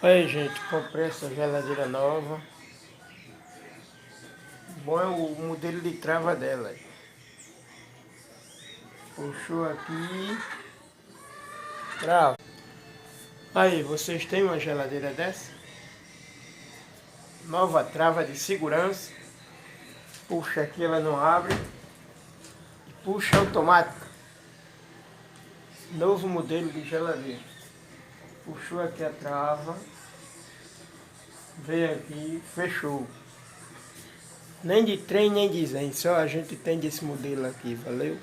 Aí, gente, comprei essa geladeira nova. Bom é o modelo de trava dela. Puxou aqui, trava. Aí, vocês têm uma geladeira dessa? Nova trava de segurança. Puxa aqui, ela não abre. Puxa automática. Novo modelo de geladeira. Puxou aqui a trava. Veio aqui, fechou. Nem de trem, nem de zen. Só a gente tem desse modelo aqui, valeu?